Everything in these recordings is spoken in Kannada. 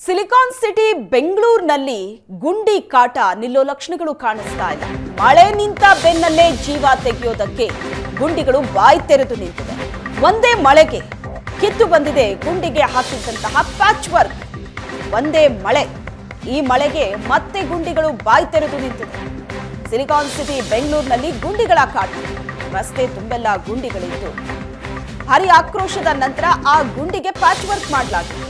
ಸಿಲಿಕಾನ್ ಸಿಟಿ ಬೆಂಗಳೂರಿನಲ್ಲಿ ಗುಂಡಿ ಕಾಟ ನಿಲ್ಲೋ ಲಕ್ಷಣಗಳು ಕಾಣಿಸ್ತಾ ಇಲ್ಲ. ಮಳೆ ನಿಂತ ಬೆನ್ನಲ್ಲೇ ಜೀವ ತೆಗೆಯೋದಕ್ಕೆ ಗುಂಡಿಗಳು ಬಾಯಿ ತೆರೆದು ನಿಂತಿದೆ. ಒಂದೇ ಮಳೆಗೆ ಕಿತ್ತು ಬಂದಿದೆ ಗುಂಡಿಗೆ ಹಾಕಿದ್ದಂತಹ ಪ್ಯಾಚ್ ವರ್ಕ್. ಒಂದೇ ಮಳೆ, ಈ ಮಳೆಗೆ ಮತ್ತೆ ಗುಂಡಿಗಳು ಬಾಯಿ ತೆರೆದು ನಿಂತಿದೆ. ಸಿಲಿಕಾನ್ ಸಿಟಿ ಬೆಂಗಳೂರಿನಲ್ಲಿ ಗುಂಡಿಗಳ ಕಾಟ, ರಸ್ತೆ ತುಂಬೆಲ್ಲ ಗುಂಡಿಗಳಿದ್ದು ಭಾರಿ ಆಕ್ರೋಶದ ನಂತರ ಆ ಗುಂಡಿಗೆ ಪ್ಯಾಚ್ ವರ್ಕ್ ಮಾಡಲಾಗಿತ್ತು.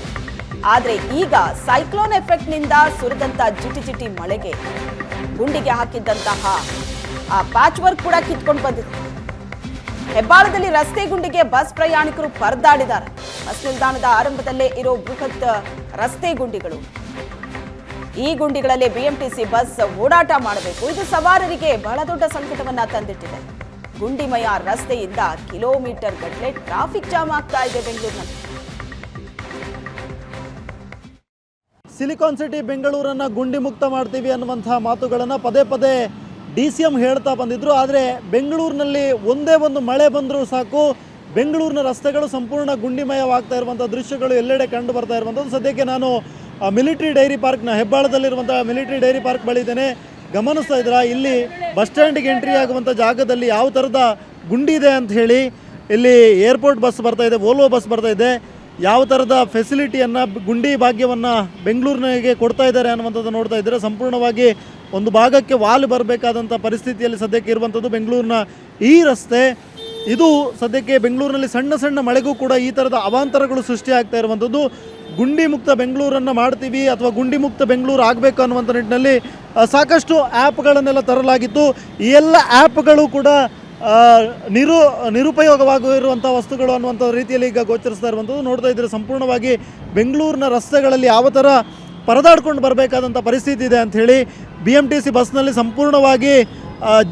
ಆದ್ರೆ ಈಗ ಸೈಕ್ಲೋನ್ ಎಫೆಕ್ಟ್ ನಿಂದ ಸುರಿದಂತ ಜಿಟಿ ಮಳೆಗೆ ಗುಂಡಿಗೆ ಹಾಕಿದ್ದಂತಹ ಆ ಪ್ಯಾಚ್ ವರ್ಕ್ ಕೂಡ ಕಿತ್ಕೊಂಡು ಬಂದಿದೆ. ಹೆಬ್ಬಾಳದಲ್ಲಿ ರಸ್ತೆ ಗುಂಡಿಗೆ ಬಸ್ ಪ್ರಯಾಣಿಕರು ಪರದಾಡಿದ್ದಾರೆ. ಬಸ್ ನಿಲ್ದಾಣದ ಆರಂಭದಲ್ಲೇ ಇರೋ ಬೃಹತ್ ರಸ್ತೆ ಗುಂಡಿಗಳು, ಈ ಗುಂಡಿಗಳಲ್ಲಿ ಬಿಎಂಟಿಸಿ ಬಸ್ ಓಡಾಟ ಮಾಡಬೇಕು. ಇದು ಸವಾರರಿಗೆ ಬಹಳ ದೊಡ್ಡ ಸಂಕಟವನ್ನ ತಂದಿಟ್ಟಿದೆ. ಗುಂಡಿಮಯ ರಸ್ತೆಯಿಂದ ಕಿಲೋಮೀಟರ್ ಗಟ್ಟಲೆ ಟ್ರಾಫಿಕ್ ಜಾಮ್ ಆಗ್ತಾ ಇದೆ ಬೆಂಗಳೂರಿನಲ್ಲಿ. ಸಿಲಿಕಾನ್ ಸಿಟಿ ಬೆಂಗಳೂರನ್ನು ಗುಂಡಿ ಮುಕ್ತ ಮಾಡ್ತೀವಿ ಅನ್ನುವಂತಹ ಮಾತುಗಳನ್ನು ಪದೇ ಪದೇ DCM ಹೇಳ್ತಾ ಬಂದಿದ್ರು. ಆದರೆ ಬೆಂಗಳೂರಿನಲ್ಲಿ ಒಂದೇ ಒಂದು ಮಳೆ ಬಂದರೂ ಸಾಕು, ಬೆಂಗಳೂರಿನ ರಸ್ತೆಗಳು ಸಂಪೂರ್ಣ ಗುಂಡಿಮಯವಾಗ್ತಾ ಇರುವಂಥ ದೃಶ್ಯಗಳು ಎಲ್ಲೆಡೆ ಕಂಡು ಬರ್ತಾ ಇರುವಂಥದ್ದು. ಸದ್ಯಕ್ಕೆ ನಾನು ಮಿಲಿಟರಿ ಡೈರಿ ಪಾರ್ಕ್ನ ಹೆಬ್ಬಾಳದಲ್ಲಿರುವಂಥ ಮಿಲಿಟರಿ ಡೈರಿ ಪಾರ್ಕ್ ಬಳಿ ಇದ್ದೇನೆ. ಗಮನಿಸ್ತಾ ಇದ್ದೀರಾ, ಇಲ್ಲಿ ಬಸ್ ಸ್ಟ್ಯಾಂಡಿಗೆ ಎಂಟ್ರಿ ಆಗುವಂಥ ಜಾಗದಲ್ಲಿ ಯಾವ ಥರದ ಗುಂಡಿ ಇದೆ ಅಂತ ಹೇಳಿ. ಇಲ್ಲಿ ಏರ್ಪೋರ್ಟ್ ಬಸ್ ಬರ್ತಾ ಇದೆ, ವೋಲ್ವೋ ಬಸ್ ಬರ್ತಾ ಇದೆ. ಯಾವ ಥರದ ಫೆಸಿಲಿಟಿಯನ್ನು, ಗುಂಡಿ ಭಾಗ್ಯವನ್ನು ಬೆಂಗಳೂರಿನಿಗೆ ಕೊಡ್ತಾ ಇದ್ದಾರೆ ಅನ್ನುವಂಥದ್ದು ನೋಡ್ತಾ ಇದ್ದಾರೆ. ಸಂಪೂರ್ಣವಾಗಿ ಒಂದು ಭಾಗಕ್ಕೆ ವಾಲ್ ಬರಬೇಕಾದಂಥ ಪರಿಸ್ಥಿತಿಯಲ್ಲಿ ಸದ್ಯಕ್ಕೆ ಇರುವಂಥದ್ದು ಬೆಂಗಳೂರಿನ ಈ ರಸ್ತೆ. ಇದು ಸದ್ಯಕ್ಕೆ ಬೆಂಗಳೂರಿನಲ್ಲಿ ಸಣ್ಣ ಸಣ್ಣ ಮಳೆಗೂ ಕೂಡ ಈ ಥರದ ಅವಾಂತರಗಳು ಸೃಷ್ಟಿಯಾಗ್ತಾ ಇರುವಂಥದ್ದು. ಗುಂಡಿ ಮುಕ್ತ ಬೆಂಗಳೂರನ್ನು ಮಾಡ್ತೀವಿ ಅಥವಾ ಗುಂಡಿ ಮುಕ್ತ ಬೆಂಗಳೂರು ಆಗಬೇಕು ಅನ್ನುವಂಥ ನಿಟ್ಟಿನಲ್ಲಿ ಸಾಕಷ್ಟು ಆ್ಯಪ್ಗಳನ್ನೆಲ್ಲ ತರಲಾಗಿತ್ತು. ಈ ಎಲ್ಲ ಆ್ಯಪ್ಗಳು ಕೂಡ ನಿರುಪಯೋಗವಾಗಿರುವಂಥ ವಸ್ತುಗಳು ಅನ್ನುವಂಥ ರೀತಿಯಲ್ಲಿ ಈಗ ಗೋಚರಿಸ್ತಾ ಇರುವಂಥದ್ದು ನೋಡ್ತಾ ಇದ್ದರೆ ಸಂಪೂರ್ಣವಾಗಿ ಬೆಂಗಳೂರಿನ ರಸ್ತೆಗಳಲ್ಲಿ ಯಾವ ಥರ ಪರದಾಡ್ಕೊಂಡು ಬರಬೇಕಾದಂಥ ಪರಿಸ್ಥಿತಿ ಇದೆ ಅಂಥೇಳಿ. BMTC ಬಸ್ನಲ್ಲಿ ಸಂಪೂರ್ಣವಾಗಿ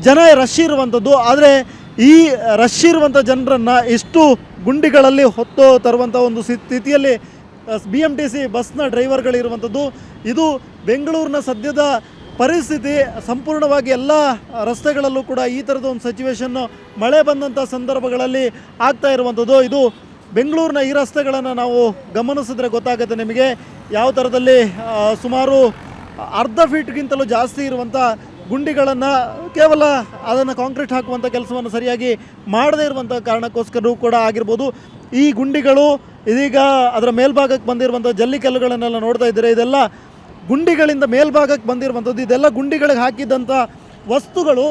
ಜನ ರಶ್ ಇರುವಂಥದ್ದು. ಆದರೆ ಈ ರಶ್ ಇರುವಂಥ ಜನರನ್ನು ಇಷ್ಟು ಗುಂಡಿಗಳಲ್ಲಿ ಹೊತ್ತು ತರುವಂಥ ಒಂದು ಸ್ಥಿತಿಯಲ್ಲಿ BMTC ಬಸ್ನ ಡ್ರೈವರ್ಗಳಿರುವಂಥದ್ದು. ಇದು ಬೆಂಗಳೂರಿನ ಸದ್ಯದ ಪರಿಸ್ಥಿತಿ. ಸಂಪೂರ್ಣವಾಗಿ ಎಲ್ಲ ರಸ್ತೆಗಳಲ್ಲೂ ಕೂಡ ಈ ಥರದ ಒಂದು ಸಿಚುವೇಶನ್ನು ಮಳೆ ಬಂದಂಥ ಸಂದರ್ಭಗಳಲ್ಲಿ ಆಗ್ತಾ ಇರುವಂಥದ್ದು. ಇದು ಬೆಂಗಳೂರಿನ ಈ ರಸ್ತೆಗಳನ್ನು ನಾವು ಗಮನಿಸಿದ್ರೆ ಗೊತ್ತಾಗುತ್ತೆ ನಿಮಗೆ ಯಾವ ಥರದಲ್ಲಿ ಸುಮಾರು ಅರ್ಧ ಫೀಟ್ಗಿಂತಲೂ ಜಾಸ್ತಿ ಇರುವಂಥ ಗುಂಡಿಗಳನ್ನು ಕೇವಲ ಅದನ್ನು ಕಾಂಕ್ರೀಟ್ ಹಾಕುವಂಥ ಕೆಲಸವನ್ನು ಸರಿಯಾಗಿ ಮಾಡದೇ ಇರುವಂಥ ಕಾರಣಕ್ಕೋಸ್ಕರ ಕೂಡ ಆಗಿರ್ಬೋದು. ಈ ಗುಂಡಿಗಳು ಇದೀಗ ಅದರ ಮೇಲ್ಭಾಗಕ್ಕೆ ಬಂದಿರುವಂಥ ಜಲ್ಲಿಕಲ್ಲುಗಳನ್ನೆಲ್ಲ ನೋಡ್ತಾ ಇದ್ದೀರಾ. ಇದೆಲ್ಲ ಗುಂಡಿಗಳಿಂದ ಮೇಲ್ಭಾಗಕ್ಕೆ ಬಂದಿರುವಂಥದ್ದು. ಇದೆಲ್ಲ ಗುಂಡಿಗಳಿಗೆ ಹಾಕಿದ್ದಂಥ ವಸ್ತುಗಳು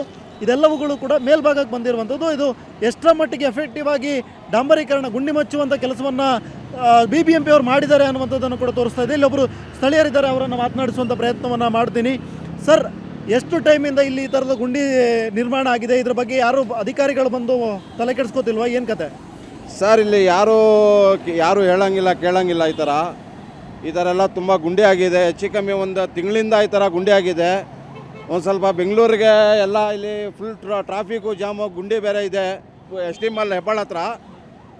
ಇದೆಲ್ಲವುಗಳು ಕೂಡ ಮೇಲ್ಭಾಗಕ್ಕೆ ಬಂದಿರುವಂಥದ್ದು. ಇದು ಎಷ್ಟರ ಮಟ್ಟಿಗೆ ಎಫೆಕ್ಟಿವ್ ಆಗಿ ಡಾಂಬರೀಕರಣ, ಗುಂಡಿ ಮಚ್ಚುವಂಥ ಕೆಲಸವನ್ನು BBMP ಅವರು ಮಾಡಿದ್ದಾರೆ ಅನ್ನುವಂಥದ್ದನ್ನು ಕೂಡ ತೋರಿಸ್ತಾ ಇದೆ. ಇಲ್ಲೊಬ್ಬರು ಸ್ಥಳೀಯರಿದ್ದಾರೆ, ಅವರನ್ನು ಮಾತನಾಡಿಸುವಂಥ ಪ್ರಯತ್ನವನ್ನು ಮಾಡ್ತೀನಿ. ಸರ್, ಎಷ್ಟು ಟೈಮಿಂದ ಇಲ್ಲಿ ಈ ಥರದ ಗುಂಡಿ ನಿರ್ಮಾಣ ಆಗಿದೆ? ಇದ್ರ ಬಗ್ಗೆ ಯಾರು ಅಧಿಕಾರಿಗಳು ಬಂದು ತಲೆ ಕೆಡಿಸ್ಕೋತಿಲ್ವಾ, ಏನು ಕತೆ? ಸರ್, ಇಲ್ಲಿ ಯಾರು ಹೇಳಂಗಿಲ್ಲ ಕೇಳಂಗಿಲ್ಲ. ಈ ಥರ ಎಲ್ಲ ತುಂಬ ಗುಂಡಿ ಆಗಿದೆ. ಹೆಚ್ಚು ಕಮ್ಮಿ ಒಂದು ತಿಂಗಳಿಂದ ಈ ಥರ ಗುಂಡಿ ಆಗಿದೆ. ಒಂದು ಸ್ವಲ್ಪ ಬೆಂಗಳೂರಿಗೆ ಎಲ್ಲ ಇಲ್ಲಿ ಫುಲ್ ಟ್ರಾಫಿಕ್ಕು ಜಾಮು, ಗುಂಡಿ ಬೇರೆ ಇದೆ. ST ಮಾಲ್ ಹೆಬ್ಬಾಳ ಹತ್ರ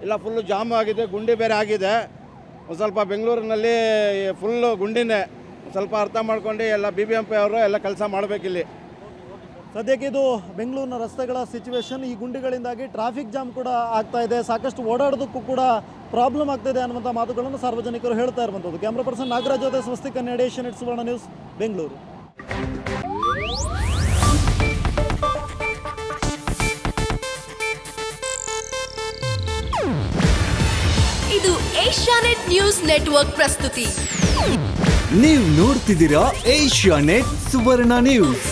ಎಲ್ಲ ಫುಲ್ಲು ಜಾಮ್ ಆಗಿದೆ, ಗುಂಡಿ ಬೇರೆ ಆಗಿದೆ. ಒಂದು ಸ್ವಲ್ಪ ಬೆಂಗಳೂರಿನಲ್ಲಿ ಫುಲ್ಲು ಗುಂಡಿನೇ. ಸ್ವಲ್ಪ ಅರ್ಥ ಮಾಡ್ಕೊಂಡು ಎಲ್ಲ BBMP ಅವರು ಎಲ್ಲ ಕೆಲಸ ಮಾಡಬೇಕಿಲ್ಲಿ. ಸದ್ಯಕ್ಕೆ ಇದು ಬೆಂಗಳೂರಿನ ರಸ್ತೆಗಳ ಸಿಚುವೇಶನ್. ಈ ಗುಂಡಿಗಳಿಂದಾಗಿ ಟ್ರಾಫಿಕ್ ಜಾಮ್ ಕೂಡ ಆಗ್ತಾ ಇದೆ, ಸಾಕಷ್ಟು ಓಡಾಡೋದಕ್ಕೂ ಕೂಡ ಪ್ರಾಬ್ಲಮ್ ಆಗ್ತಾಯಿದೆ ಅನ್ನುವಂಥ ಮಾತುಗಳನ್ನು ಸಾರ್ವಜನಿಕರು ಹೇಳ್ತಾ ಇರುವಂಥದ್ದು. ಕ್ಯಾಮ್ರಾ ಪರ್ಸನ್ ನಾಗರಾಜ್ ಜೊತೆ ಸ್ವಸ್ತಿಕ್ ಕನ್ನಡ, ಏಷ್ಯಾನೆಟ್ ಸುವರ್ಣ ನ್ಯೂಸ್, ಬೆಂಗಳೂರು. ಇದು ಏಷ್ಯಾನೆಟ್ ನ್ಯೂಸ್ ನೆಟ್ವರ್ಕ್ ಪ್ರಸ್ತುತಿ. ನೀವು ನೋಡ್ತಿದ್ದೀರಾ ಏಷ್ಯಾನೆಟ್ ಸುವರ್ಣ ನ್ಯೂಸ್.